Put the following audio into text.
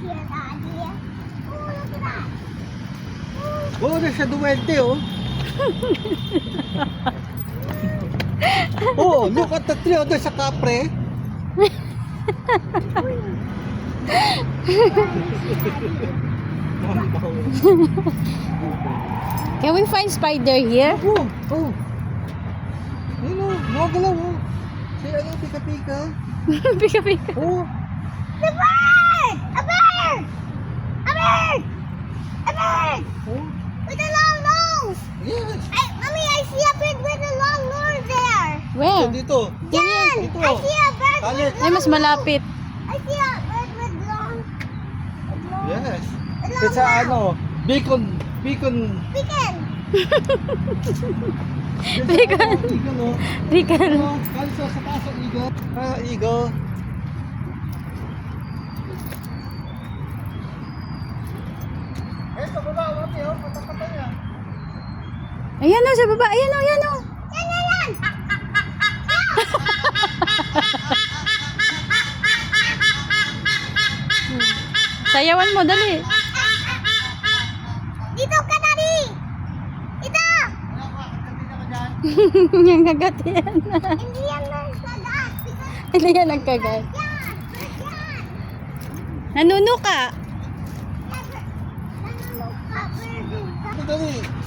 here, Daddy. Oh, look at that. Oh, na siya duwende, oh. Oh, look at the tree. Oh, there's a kapre. Can we find spider here? Oh, oh. Yun, oh. Magalaw, oh. Say, ano, pika-pika. Pika-pika. Oh. The bird! A bird! A bird! A bird! Oh. With a long nose! Yes. Mommy, I see a bird with a long nose there! Where? Dito. Yan! Dito. I see a bird Kalit. with Ay, mas malapit. I see a bird with long... Yes. long It's a, mouth. ano, beacon. Chicken! Beacon. Eagle, oh. Beacon. Oh, kalit sa taas ang eagle. Ah, eagle. Eh, sa baba, mami, oh. Patapatan niya. Ayan o, sa baba. Ayan o, ayan o. Yan, yan, yan! Sayawan mo, dali. Dito ka, Daddy! Ito! Yung kagat yan. Hindi yan nagsagat! Hindi yan ang kagat. Yan! Yan! Nanuno ka. Nanonood ka, bird. Dali.